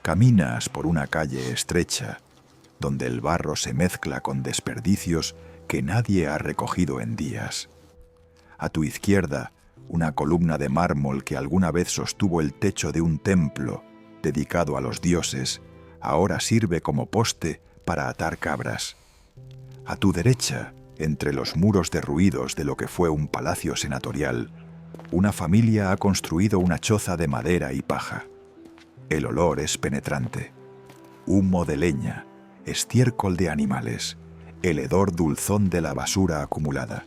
Caminas por una calle estrecha, donde el barro se mezcla con desperdicios que nadie ha recogido en días. A tu izquierda, una columna de mármol que alguna vez sostuvo el techo de un templo dedicado a los dioses, ahora sirve como poste para atar cabras. A tu derecha, entre los muros derruidos de lo que fue un palacio senatorial, una familia ha construido una choza de madera y paja. El olor es penetrante. Humo de leña, estiércol de animales, el hedor dulzón de la basura acumulada.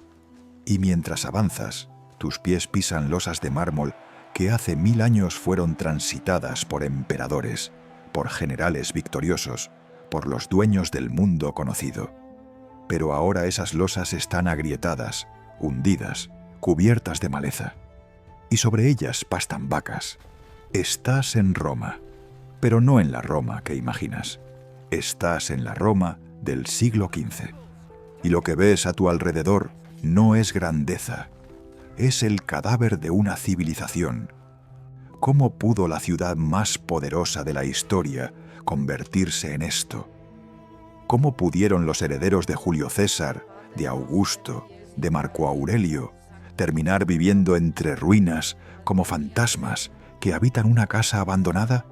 Y mientras avanzas, tus pies pisan losas de mármol que hace 1000 años fueron transitadas por emperadores, por generales victoriosos, por los dueños del mundo conocido. Pero ahora esas losas están agrietadas, hundidas, cubiertas de maleza. Y sobre ellas pastan vacas. Estás en Roma, pero no en la Roma que imaginas. Estás en la Roma del siglo XV. Y lo que ves a tu alrededor no es grandeza, es el cadáver de una civilización. ¿Cómo pudo la ciudad más poderosa de la historia convertirse en esto? ¿Cómo pudieron los herederos de Julio César, de Augusto, de Marco Aurelio, terminar viviendo entre ruinas como fantasmas que habitan una casa abandonada?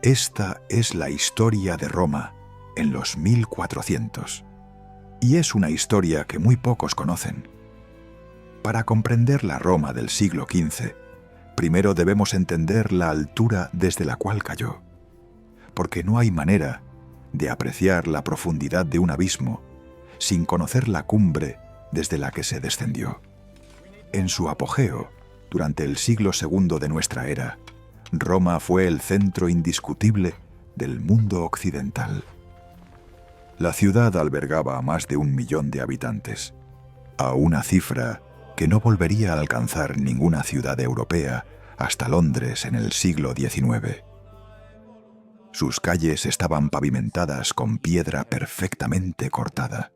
Esta es la historia de Roma en los 1400. Y es una historia que muy pocos conocen. Para comprender la Roma del siglo XV, primero debemos entender la altura desde la cual cayó, porque no hay manera de apreciar la profundidad de un abismo sin conocer la cumbre desde la que se descendió. En su apogeo, durante el siglo II de nuestra era, Roma fue el centro indiscutible del mundo occidental. La ciudad albergaba a más de 1 millón de habitantes, a una cifra que no volvería a alcanzar ninguna ciudad europea hasta Londres en el siglo XIX. Sus calles estaban pavimentadas con piedra perfectamente cortada.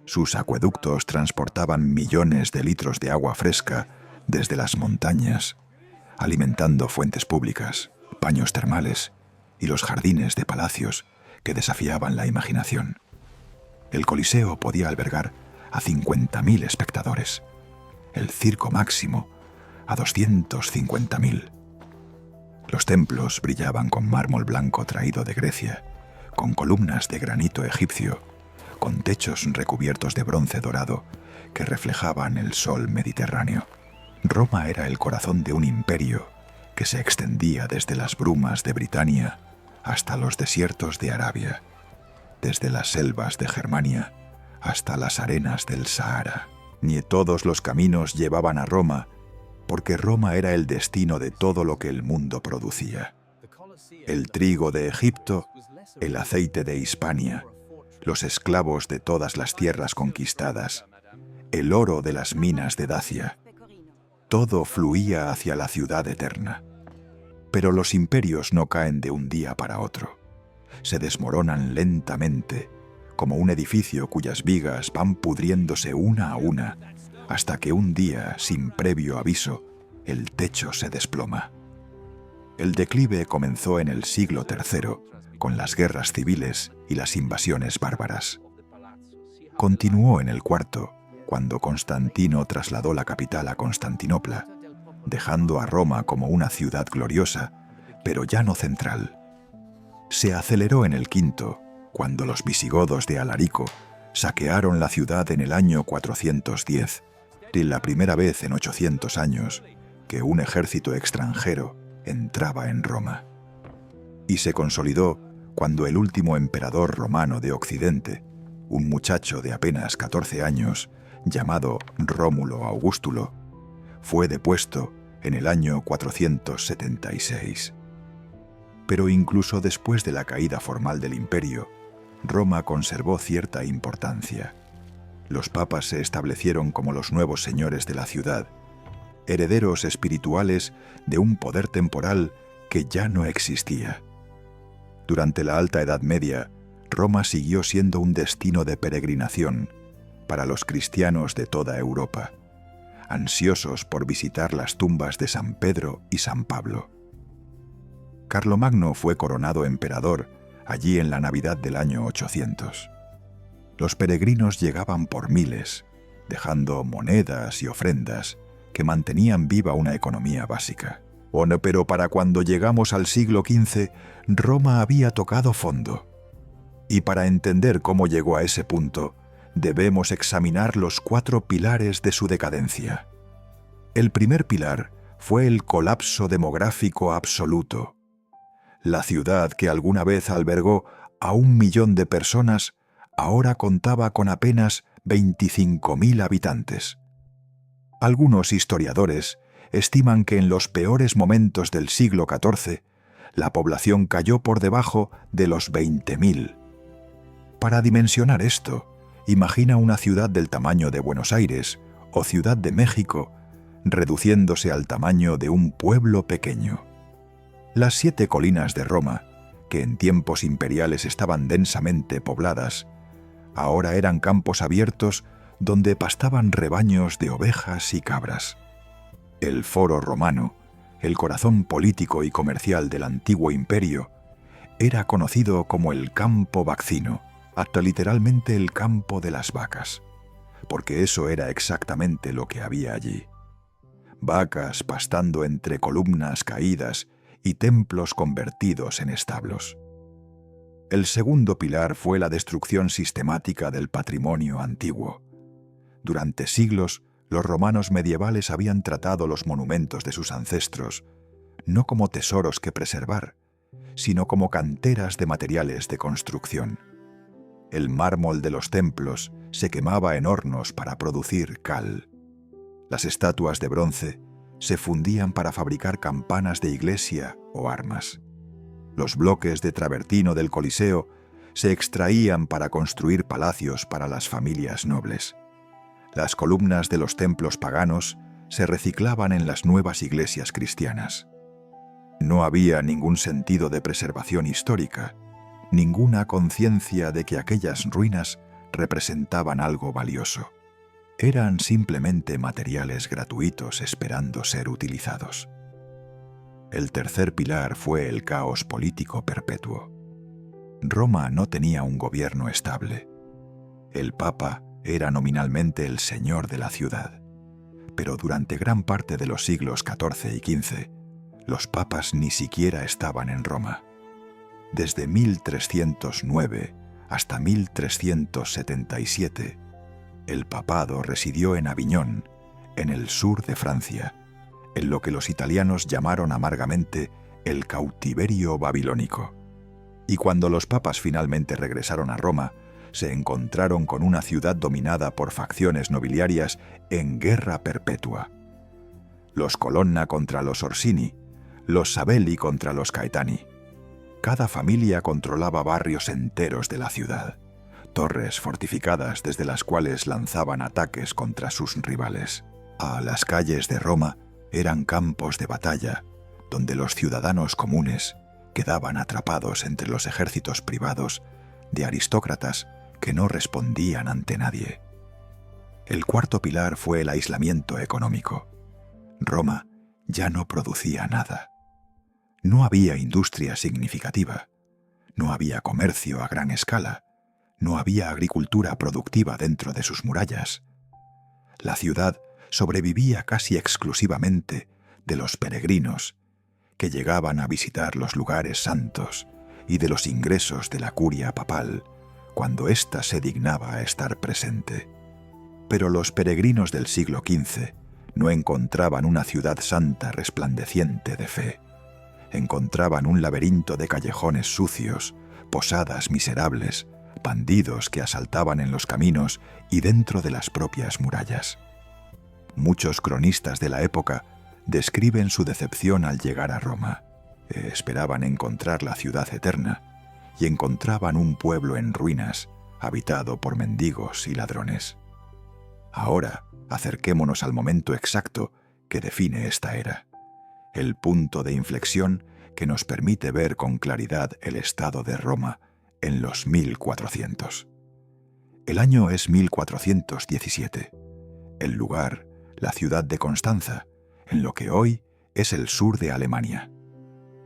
Sus acueductos transportaban millones de litros de agua fresca desde las montañas, alimentando fuentes públicas, baños termales y los jardines de palacios que desafiaban la imaginación. El Coliseo podía albergar a 50.000 espectadores, el circo máximo a 250.000. Los templos brillaban con mármol blanco traído de Grecia, con columnas de granito egipcio, con techos recubiertos de bronce dorado que reflejaban el sol mediterráneo. Roma era el corazón de un imperio que se extendía desde las brumas de Britania hasta los desiertos de Arabia, desde las selvas de Germania hasta las arenas del Sahara. Ni todos los caminos llevaban a Roma, porque Roma era el destino de todo lo que el mundo producía. El trigo de Egipto, el aceite de Hispania, los esclavos de todas las tierras conquistadas, el oro de las minas de Dacia. Todo fluía hacia la ciudad eterna. Pero los imperios no caen de un día para otro. Se desmoronan lentamente, como un edificio cuyas vigas van pudriéndose una a una, hasta que un día, sin previo aviso, el techo se desploma. El declive comenzó en el siglo III, con las guerras civiles y las invasiones bárbaras. Continuó en el IV, cuando Constantino trasladó la capital a Constantinopla, dejando a Roma como una ciudad gloriosa, pero ya no central. Se aceleró en el V, cuando los visigodos de Alarico saquearon la ciudad en el año 410, y la primera vez en 800 años que un ejército extranjero entraba en Roma. Y se consolidó cuando el último emperador romano de Occidente, un muchacho de apenas 14 años, llamado Rómulo Augustulo, fue depuesto en el año 476. Pero incluso después de la caída formal del imperio, Roma conservó cierta importancia. Los papas se establecieron como los nuevos señores de la ciudad, herederos espirituales de un poder temporal que ya no existía. Durante la Alta Edad Media, Roma siguió siendo un destino de peregrinación para los cristianos de toda Europa, ansiosos por visitar las tumbas de San Pedro y San Pablo. Carlomagno fue coronado emperador allí en la Navidad del año 800. Los peregrinos llegaban por miles, dejando monedas y ofrendas que mantenían viva una economía básica. Bueno, pero para cuando llegamos al siglo XV, Roma había tocado fondo. Y para entender cómo llegó a ese punto, debemos examinar los 4 pilares de su decadencia. El primer pilar fue el colapso demográfico absoluto. La ciudad que alguna vez albergó a 1 millón de personas ahora contaba con apenas 25.000 habitantes. Algunos historiadores estiman que en los peores momentos del siglo XIV, la población cayó por debajo de los 20.000. Para dimensionar esto, imagina una ciudad del tamaño de Buenos Aires o Ciudad de México, reduciéndose al tamaño de un pueblo pequeño. Las 7 colinas de Roma, que en tiempos imperiales estaban densamente pobladas, ahora eran campos abiertos donde pastaban rebaños de ovejas y cabras. El Foro Romano, el corazón político y comercial del antiguo imperio, era conocido como el Campo Vacino, hasta literalmente el campo de las vacas, porque eso era exactamente lo que había allí. Vacas pastando entre columnas caídas y templos convertidos en establos. El segundo pilar fue la destrucción sistemática del patrimonio antiguo. Durante siglos, los romanos medievales habían tratado los monumentos de sus ancestros no como tesoros que preservar, sino como canteras de materiales de construcción. El mármol de los templos se quemaba en hornos para producir cal. Las estatuas de bronce se fundían para fabricar campanas de iglesia o armas. Los bloques de travertino del Coliseo se extraían para construir palacios para las familias nobles. Las columnas de los templos paganos se reciclaban en las nuevas iglesias cristianas. No había ningún sentido de preservación histórica, ninguna conciencia de que aquellas ruinas representaban algo valioso. Eran simplemente materiales gratuitos esperando ser utilizados. El tercer pilar fue el caos político perpetuo. Roma no tenía un gobierno estable. El Papa era nominalmente el señor de la ciudad, pero durante gran parte de los siglos XIV y XV, los papas ni siquiera estaban en Roma. Desde 1309 hasta 1377, el papado residió en Aviñón, en el sur de Francia, en lo que los italianos llamaron amargamente el cautiverio babilónico. Y cuando los papas finalmente regresaron a Roma, se encontraron con una ciudad dominada por facciones nobiliarias en guerra perpetua. Los Colonna contra los Orsini, los Sabelli contra los Caetani. Cada familia controlaba barrios enteros de la ciudad, torres fortificadas desde las cuales lanzaban ataques contra sus rivales. Las calles de Roma eran campos de batalla, donde los ciudadanos comunes quedaban atrapados entre los ejércitos privados de aristócratas que no respondían ante nadie. El cuarto pilar fue el aislamiento económico. Roma ya no producía nada. No había industria significativa, no había comercio a gran escala, no había agricultura productiva dentro de sus murallas. La ciudad sobrevivía casi exclusivamente de los peregrinos que llegaban a visitar los lugares santos y de los ingresos de la curia papal cuando ésta se dignaba a estar presente. Pero los peregrinos del siglo XV no encontraban una ciudad santa resplandeciente de fe. Encontraban un laberinto de callejones sucios, posadas miserables, bandidos que asaltaban en los caminos y dentro de las propias murallas. Muchos cronistas de la época describen su decepción al llegar a Roma. Esperaban encontrar la ciudad eterna y encontraban un pueblo en ruinas, habitado por mendigos y ladrones. Ahora, acerquémonos al momento exacto que define esta era, el punto de inflexión que nos permite ver con claridad el estado de Roma en los 1400. El año es 1417. El lugar, la ciudad de Constanza, en lo que hoy es el sur de Alemania.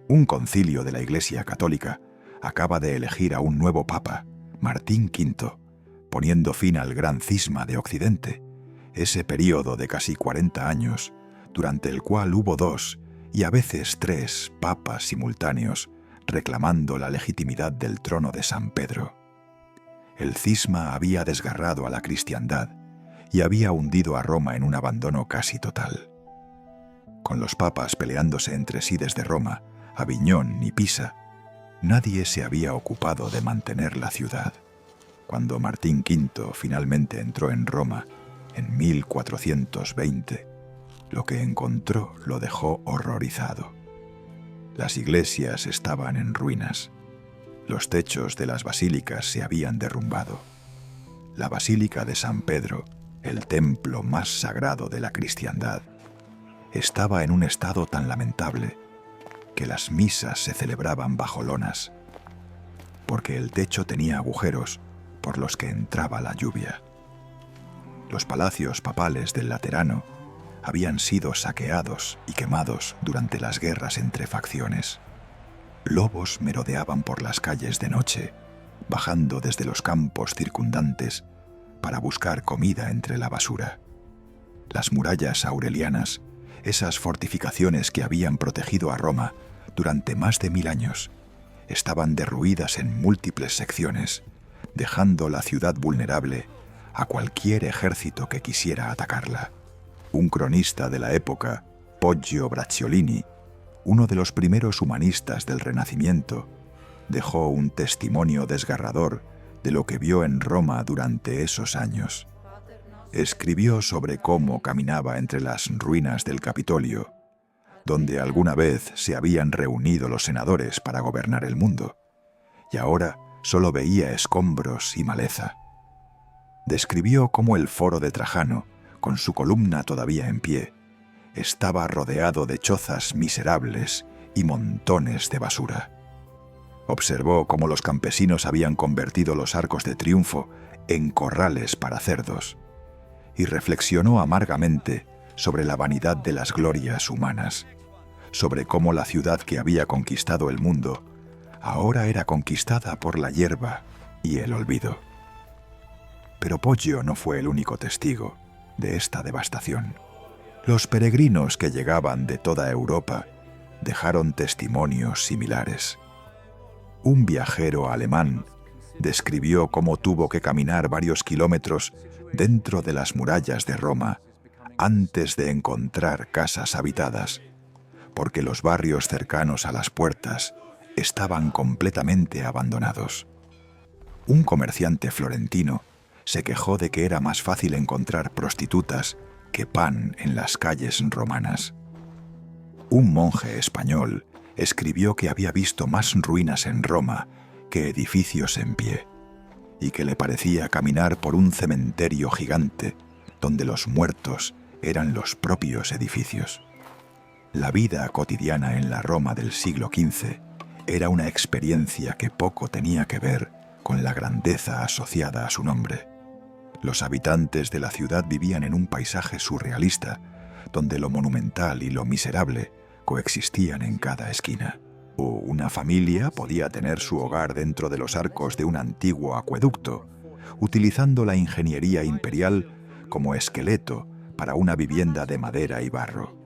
Un concilio de la Iglesia Católica acaba de elegir a un nuevo papa, Martín V, poniendo fin al gran cisma de Occidente, ese período de casi 40 años, durante el cual hubo 2 y a veces 3 papas simultáneos reclamando la legitimidad del trono de San Pedro. El cisma había desgarrado a la cristiandad y había hundido a Roma en un abandono casi total. Con los papas peleándose entre sí desde Roma, Aviñón y Pisa, nadie se había ocupado de mantener la ciudad. Cuando Martín V finalmente entró en Roma, en 1420, lo que encontró lo dejó horrorizado. Las iglesias estaban en ruinas. Los techos de las basílicas se habían derrumbado. La Basílica de San Pedro, el templo más sagrado de la cristiandad, estaba en un estado tan lamentable que las misas se celebraban bajo lonas, porque el techo tenía agujeros por los que entraba la lluvia. Los palacios papales del Laterano habían sido saqueados y quemados durante las guerras entre facciones. Lobos merodeaban por las calles de noche, bajando desde los campos circundantes para buscar comida entre la basura. Las murallas aurelianas, esas fortificaciones que habían protegido a Roma durante más de 1000 años, estaban derruidas en múltiples secciones, dejando la ciudad vulnerable a cualquier ejército que quisiera atacarla. Un cronista de la época, Poggio Bracciolini, uno de los primeros humanistas del Renacimiento, dejó un testimonio desgarrador de lo que vio en Roma durante esos años. Escribió sobre cómo caminaba entre las ruinas del Capitolio, donde alguna vez se habían reunido los senadores para gobernar el mundo, y ahora solo veía escombros y maleza. Describió cómo el foro de Trajano, con su columna todavía en pie, estaba rodeado de chozas miserables y montones de basura. Observó cómo los campesinos habían convertido los arcos de triunfo en corrales para cerdos, y reflexionó amargamente sobre la vanidad de las glorias humanas, sobre cómo la ciudad que había conquistado el mundo ahora era conquistada por la hierba y el olvido. Pero Poggio no fue el único testigo de esta devastación. Los peregrinos que llegaban de toda Europa dejaron testimonios similares. Un viajero alemán describió cómo tuvo que caminar varios kilómetros dentro de las murallas de Roma antes de encontrar casas habitadas, porque los barrios cercanos a las puertas estaban completamente abandonados. Un comerciante florentino se quejó de que era más fácil encontrar prostitutas que pan en las calles romanas. Un monje español escribió que había visto más ruinas en Roma que edificios en pie, y que le parecía caminar por un cementerio gigante donde los muertos eran los propios edificios. La vida cotidiana en la Roma del siglo XV era una experiencia que poco tenía que ver con la grandeza asociada a su nombre. Los habitantes de la ciudad vivían en un paisaje surrealista, donde lo monumental y lo miserable coexistían en cada esquina. O una familia podía tener su hogar dentro de los arcos de un antiguo acueducto, utilizando la ingeniería imperial como esqueleto para una vivienda de madera y barro.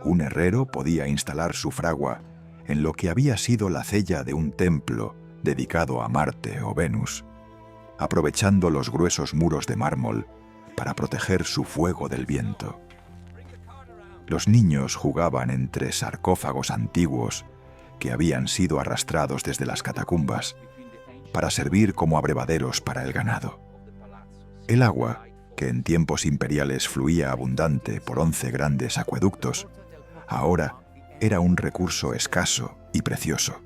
Un herrero podía instalar su fragua en lo que había sido la cella de un templo dedicado a Marte o Venus, aprovechando los gruesos muros de mármol para proteger su fuego del viento. Los niños jugaban entre sarcófagos antiguos que habían sido arrastrados desde las catacumbas para servir como abrevaderos para el ganado. El agua, que en tiempos imperiales fluía abundante por 11 grandes acueductos, ahora era un recurso escaso y precioso.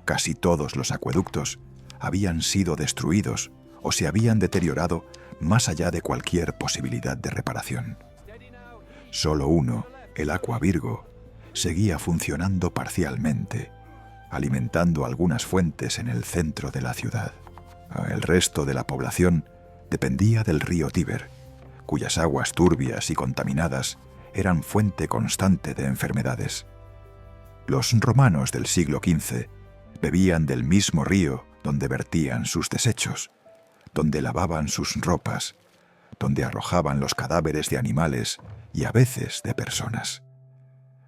Casi todos los acueductos habían sido destruidos o se habían deteriorado más allá de cualquier posibilidad de reparación. Solo uno, el Aqua Virgo, seguía funcionando parcialmente, alimentando algunas fuentes en el centro de la ciudad. El resto de la población dependía del río Tíber, cuyas aguas turbias y contaminadas eran fuente constante de enfermedades. Los romanos del siglo XV bebían del mismo río donde vertían sus desechos, donde lavaban sus ropas, donde arrojaban los cadáveres de animales y a veces de personas.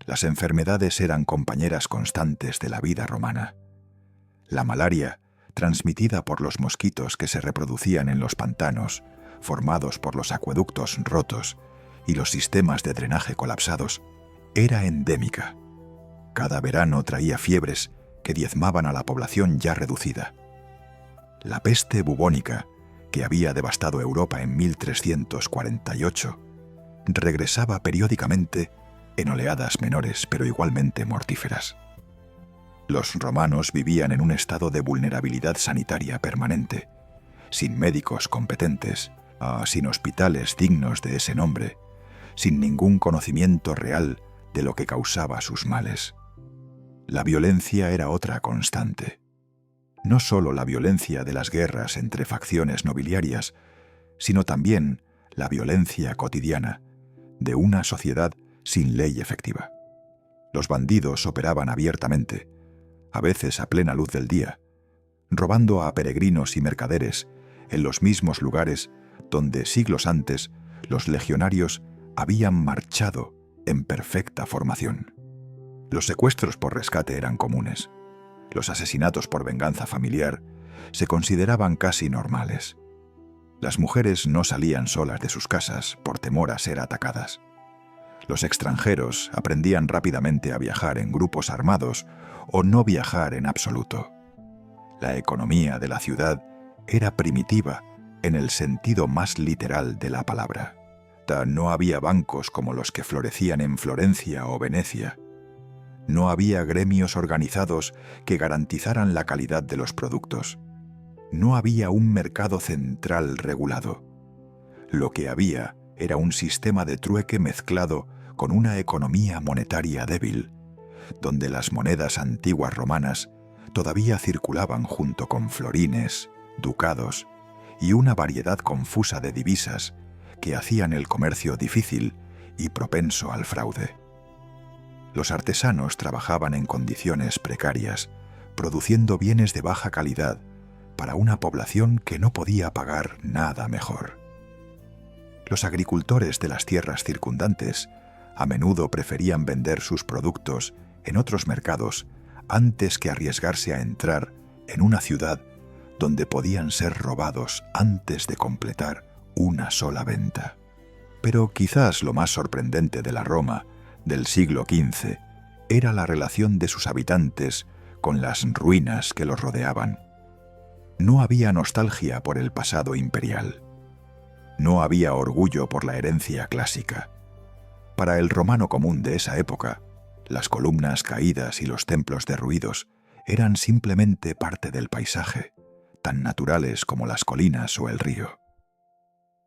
Las enfermedades eran compañeras constantes de la vida romana. La malaria, transmitida por los mosquitos que se reproducían en los pantanos, formados por los acueductos rotos y los sistemas de drenaje colapsados, era endémica. Cada verano traía fiebres que diezmaban a la población ya reducida. La peste bubónica, que había devastado Europa en 1348, regresaba periódicamente en oleadas menores pero igualmente mortíferas. Los romanos vivían en un estado de vulnerabilidad sanitaria permanente, sin médicos competentes, sin hospitales dignos de ese nombre, sin ningún conocimiento real de lo que causaba sus males. La violencia era otra constante. No solo la violencia de las guerras entre facciones nobiliarias, sino también la violencia cotidiana de una sociedad sin ley efectiva. Los bandidos operaban abiertamente, a veces a plena luz del día, robando a peregrinos y mercaderes en los mismos lugares donde siglos antes los legionarios habían marchado en perfecta formación. Los secuestros por rescate eran comunes. Los asesinatos por venganza familiar se consideraban casi normales. Las mujeres no salían solas de sus casas por temor a ser atacadas. Los extranjeros aprendían rápidamente a viajar en grupos armados o no viajar en absoluto. La economía de la ciudad era primitiva en el sentido más literal de la palabra. No había bancos como los que florecían en Florencia o Venecia. No había gremios organizados que garantizaran la calidad de los productos. No había un mercado central regulado. Lo que había era un sistema de trueque mezclado con una economía monetaria débil, donde las monedas antiguas romanas todavía circulaban junto con florines, ducados y una variedad confusa de divisas que hacían el comercio difícil y propenso al fraude. Los artesanos trabajaban en condiciones precarias, produciendo bienes de baja calidad para una población que no podía pagar nada mejor. Los agricultores de las tierras circundantes a menudo preferían vender sus productos en otros mercados antes que arriesgarse a entrar en una ciudad donde podían ser robados antes de completar una sola venta. Pero quizás lo más sorprendente de la Roma del siglo XV era la relación de sus habitantes con las ruinas que los rodeaban. No había nostalgia por el pasado imperial. No había orgullo por la herencia clásica. Para el romano común de esa época, las columnas caídas y los templos derruidos eran simplemente parte del paisaje, tan naturales como las colinas o el río.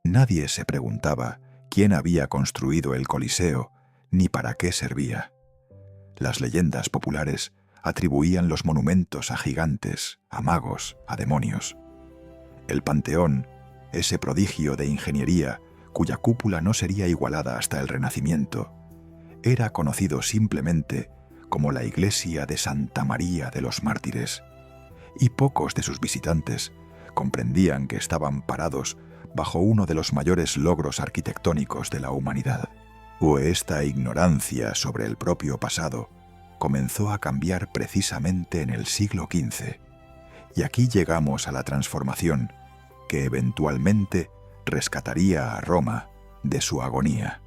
Nadie se preguntaba quién había construido el Coliseo ni para qué servía. Las leyendas populares atribuían los monumentos a gigantes, a magos, a demonios. El Panteón, ese prodigio de ingeniería cuya cúpula no sería igualada hasta el Renacimiento, era conocido simplemente como la iglesia de Santa María de los Mártires, y pocos de sus visitantes comprendían que estaban parados bajo uno de los mayores logros arquitectónicos de la humanidad. Esta ignorancia sobre el propio pasado comenzó a cambiar precisamente en el siglo XV, y aquí llegamos a la transformación que eventualmente rescataría a Roma de su agonía.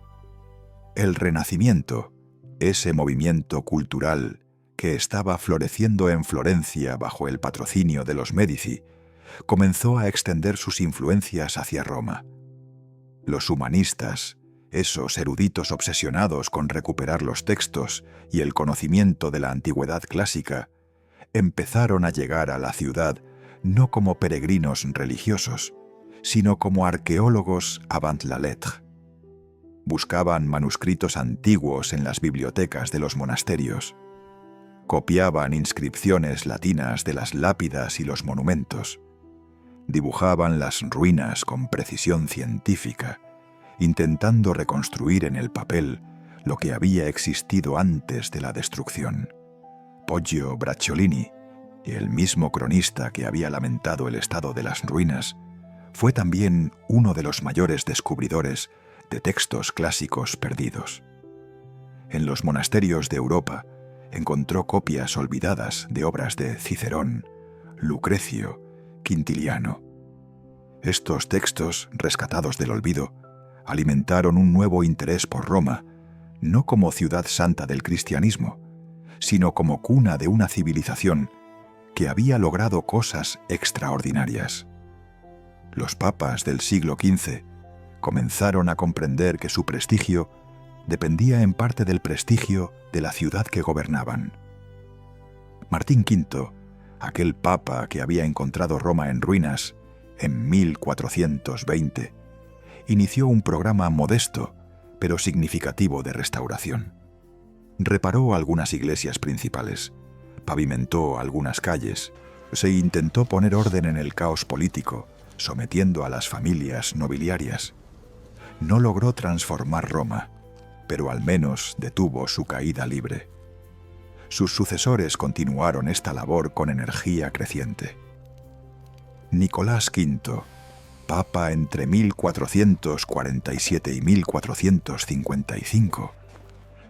El Renacimiento, ese movimiento cultural que estaba floreciendo en Florencia bajo el patrocinio de los Médici, comenzó a extender sus influencias hacia Roma. Los humanistas, esos eruditos obsesionados con recuperar los textos y el conocimiento de la antigüedad clásica, empezaron a llegar a la ciudad no como peregrinos religiosos, sino como arqueólogos avant la lettre. Buscaban manuscritos antiguos en las bibliotecas de los monasterios. Copiaban inscripciones latinas de las lápidas y los monumentos. Dibujaban las ruinas con precisión científica, intentando reconstruir en el papel lo que había existido antes de la destrucción. Poggio Bracciolini, y el mismo cronista que había lamentado el estado de las ruinas, fue también uno de los mayores descubridores de textos clásicos perdidos. En los monasterios de Europa encontró copias olvidadas de obras de Cicerón, Lucrecio, Quintiliano. Estos textos, rescatados del olvido, alimentaron un nuevo interés por Roma, no como ciudad santa del cristianismo, sino como cuna de una civilización que había logrado cosas extraordinarias. Los papas del siglo XV comenzaron a comprender que su prestigio dependía en parte del prestigio de la ciudad que gobernaban. Martín V, aquel papa que había encontrado Roma en ruinas en 1420, inició un programa modesto pero significativo de restauración. Reparó algunas iglesias principales, pavimentó algunas calles, se intentó poner orden en el caos político, sometiendo a las familias nobiliarias. No logró transformar Roma, pero al menos detuvo su caída libre. Sus sucesores continuaron esta labor con energía creciente. Nicolás V, papa entre 1447 y 1455,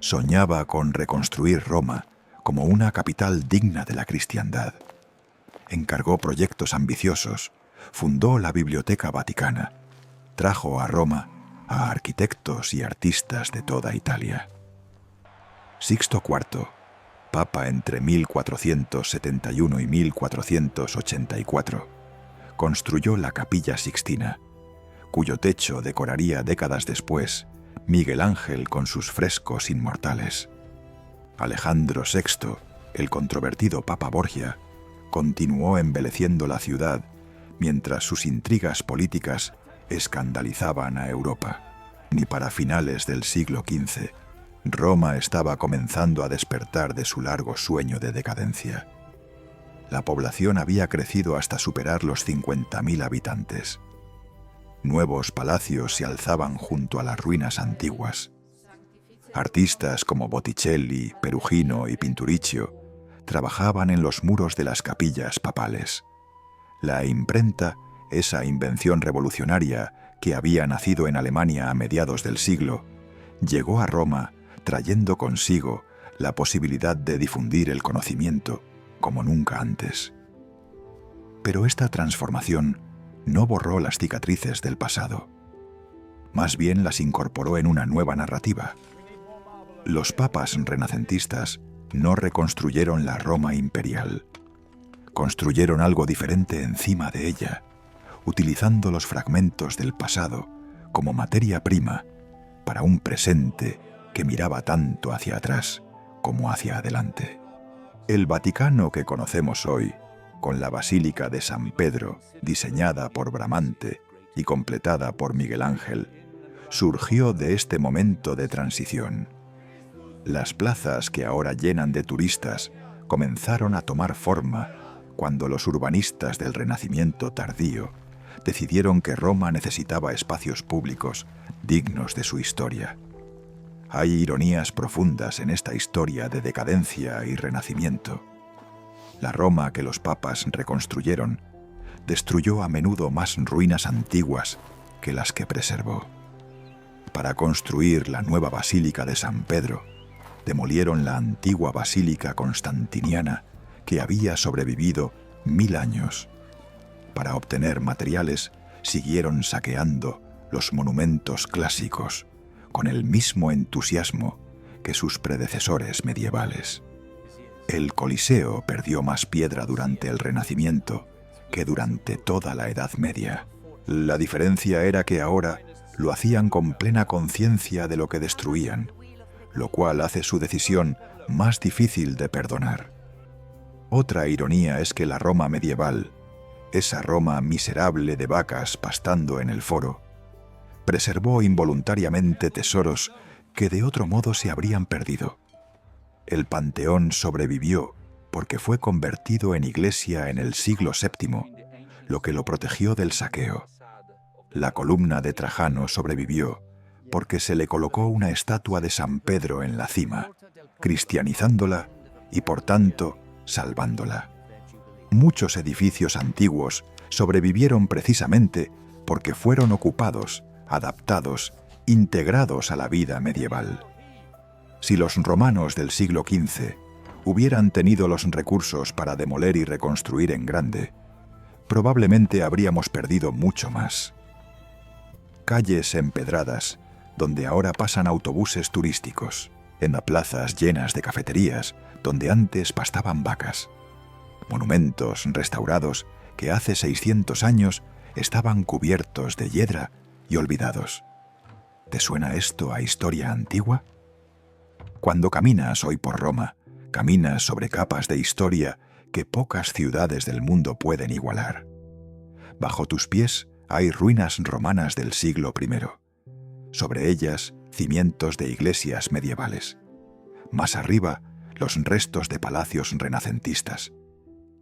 soñaba con reconstruir Roma como una capital digna de la cristiandad. Encargó proyectos ambiciosos, fundó la Biblioteca Vaticana, trajo a Roma a arquitectos y artistas de toda Italia. Sixto IV, papa entre 1471 y 1484, construyó la Capilla Sixtina, cuyo techo decoraría décadas después Miguel Ángel con sus frescos inmortales. Alejandro VI, el controvertido Papa Borgia, continuó embelleciendo la ciudad mientras sus intrigas políticas escandalizaban a Europa. Ni para finales del siglo XV, Roma estaba comenzando a despertar de su largo sueño de decadencia. La población había crecido hasta superar los 50.000 habitantes. Nuevos palacios se alzaban junto a las ruinas antiguas. Artistas como Botticelli, Perugino y Pinturicchio trabajaban en los muros de las capillas papales. La imprenta, esa invención revolucionaria que había nacido en Alemania a mediados del siglo, llegó a Roma trayendo consigo la posibilidad de difundir el conocimiento como nunca antes. Pero esta transformación no borró las cicatrices del pasado. Más bien las incorporó en una nueva narrativa. Los papas renacentistas no reconstruyeron la Roma imperial. Construyeron algo diferente encima de ella, utilizando los fragmentos del pasado como materia prima para un presente que miraba tanto hacia atrás como hacia adelante. El Vaticano que conocemos hoy, con la Basílica de San Pedro, diseñada por Bramante y completada por Miguel Ángel, surgió de este momento de transición. Las plazas que ahora llenan de turistas comenzaron a tomar forma cuando los urbanistas del Renacimiento tardío decidieron que Roma necesitaba espacios públicos dignos de su historia. Hay ironías profundas en esta historia de decadencia y renacimiento. La Roma que los papas reconstruyeron destruyó a menudo más ruinas antiguas que las que preservó. Para construir la nueva Basílica de San Pedro, demolieron la antigua Basílica Constantiniana que había sobrevivido 1000 años. Para obtener materiales, siguieron saqueando los monumentos clásicos con el mismo entusiasmo que sus predecesores medievales. El Coliseo perdió más piedra durante el Renacimiento que durante toda la Edad Media. La diferencia era que ahora lo hacían con plena conciencia de lo que destruían, lo cual hace su decisión más difícil de perdonar. Otra ironía es que la Roma medieval, esa Roma miserable de vacas pastando en el foro, preservó involuntariamente tesoros que de otro modo se habrían perdido. El Panteón sobrevivió porque fue convertido en iglesia en el siglo VII, lo que lo protegió del saqueo. La columna de Trajano sobrevivió porque se le colocó una estatua de San Pedro en la cima, cristianizándola y por tanto salvándola. Muchos edificios antiguos sobrevivieron precisamente porque fueron ocupados, adaptados, integrados a la vida medieval. Si los romanos del siglo XV hubieran tenido los recursos para demoler y reconstruir en grande, probablemente habríamos perdido mucho más. Calles empedradas, donde ahora pasan autobuses turísticos, en plazas llenas de cafeterías, donde antes pastaban vacas. Monumentos restaurados que hace 600 años estaban cubiertos de hiedra y olvidados. ¿Te suena esto a historia antigua? Cuando caminas hoy por Roma, caminas sobre capas de historia que pocas ciudades del mundo pueden igualar. Bajo tus pies hay ruinas romanas del siglo I. Sobre ellas, cimientos de iglesias medievales. Más arriba, los restos de palacios renacentistas.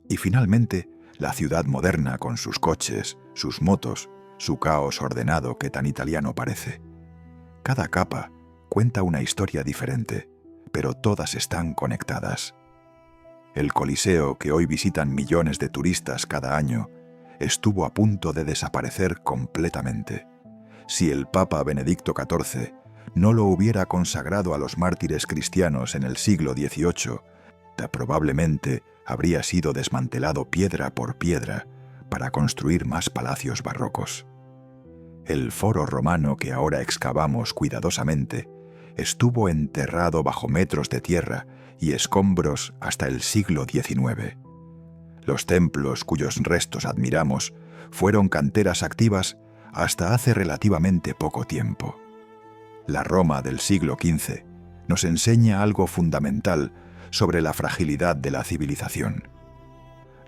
Y finalmente, la ciudad moderna con sus coches, sus motos, su caos ordenado que tan italiano parece. Cada capa cuenta una historia diferente, pero todas están conectadas. El Coliseo que hoy visitan millones de turistas cada año estuvo a punto de desaparecer completamente. Si el Papa Benedicto XIV no lo hubiera consagrado a los mártires cristianos en el siglo XVIII, probablemente habría sido desmantelado piedra por piedra para construir más palacios barrocos. El foro romano que ahora excavamos cuidadosamente estuvo enterrado bajo metros de tierra y escombros hasta el siglo XIX. Los templos cuyos restos admiramos fueron canteras activas hasta hace relativamente poco tiempo. La Roma del siglo XV nos enseña algo fundamental sobre la fragilidad de la civilización.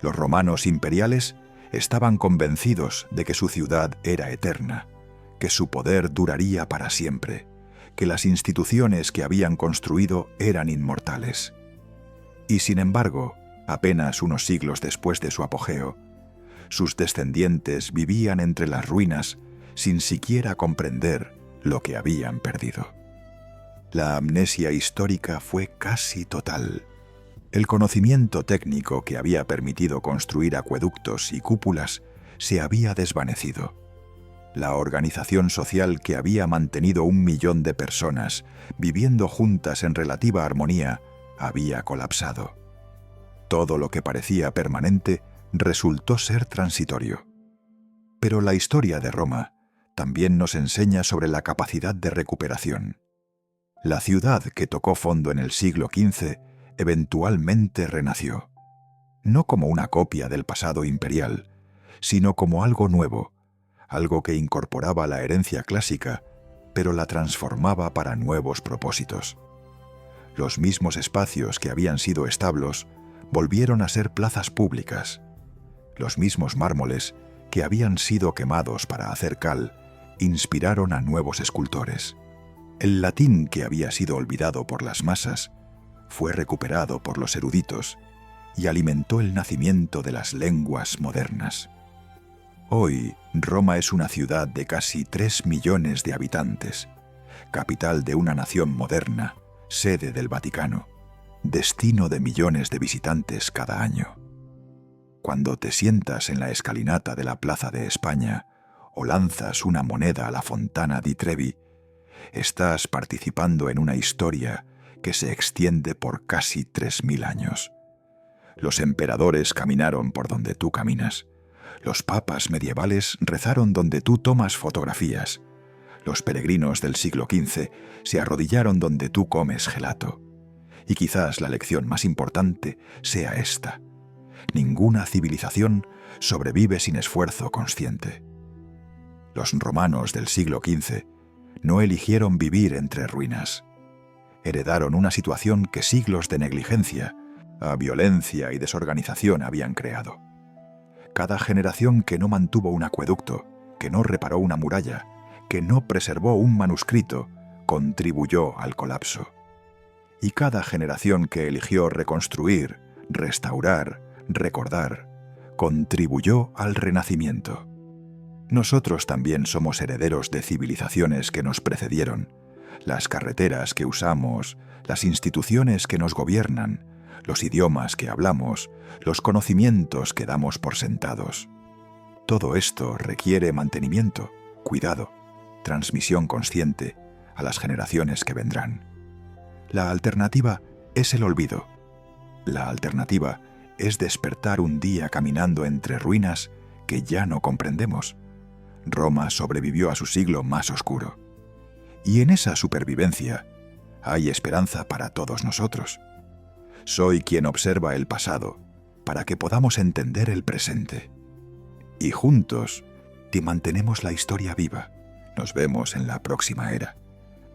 Los romanos imperiales estaban convencidos de que su ciudad era eterna, que su poder duraría para siempre, que las instituciones que habían construido eran inmortales. Y sin embargo, apenas unos siglos después de su apogeo, sus descendientes vivían entre las ruinas sin siquiera comprender lo que habían perdido. La amnesia histórica fue casi total. El conocimiento técnico que había permitido construir acueductos y cúpulas se había desvanecido. La organización social que había mantenido 1 millón de personas viviendo juntas en relativa armonía había colapsado. Todo lo que parecía permanente resultó ser transitorio. Pero la historia de Roma también nos enseña sobre la capacidad de recuperación. La ciudad que tocó fondo en el siglo XV eventualmente renació, no como una copia del pasado imperial, sino como algo nuevo, algo que incorporaba la herencia clásica, pero la transformaba para nuevos propósitos. Los mismos espacios que habían sido establos volvieron a ser plazas públicas. Los mismos mármoles que habían sido quemados para hacer cal inspiraron a nuevos escultores. El latín que había sido olvidado por las masas fue recuperado por los eruditos y alimentó el nacimiento de las lenguas modernas. Hoy, Roma es una ciudad de casi 3 millones de habitantes, capital de una nación moderna, sede del Vaticano, destino de millones de visitantes cada año. Cuando te sientas en la escalinata de la Plaza de España o lanzas una moneda a la Fontana di Trevi, estás participando en una historia que se extiende por casi 3000 años. Los emperadores caminaron por donde tú caminas. Los papas medievales rezaron donde tú tomas fotografías. Los peregrinos del siglo XV se arrodillaron donde tú comes gelato. Y quizás la lección más importante sea esta: ninguna civilización sobrevive sin esfuerzo consciente. Los romanos del siglo XV no eligieron vivir entre ruinas. Heredaron una situación que siglos de negligencia, violencia y desorganización habían creado. Cada generación que no mantuvo un acueducto, que no reparó una muralla, que no preservó un manuscrito, contribuyó al colapso. Y cada generación que eligió reconstruir, restaurar, recordar, contribuyó al renacimiento. Nosotros también somos herederos de civilizaciones que nos precedieron. Las carreteras que usamos, las instituciones que nos gobiernan, los idiomas que hablamos, los conocimientos que damos por sentados. Todo esto requiere mantenimiento, cuidado, transmisión consciente a las generaciones que vendrán. La alternativa es el olvido. La alternativa es despertar un día caminando entre ruinas que ya no comprendemos. Roma sobrevivió a su siglo más oscuro. Y en esa supervivencia hay esperanza para todos nosotros. Soy quien observa el pasado para que podamos entender el presente. Y juntos te mantenemos la historia viva. Nos vemos en la próxima era.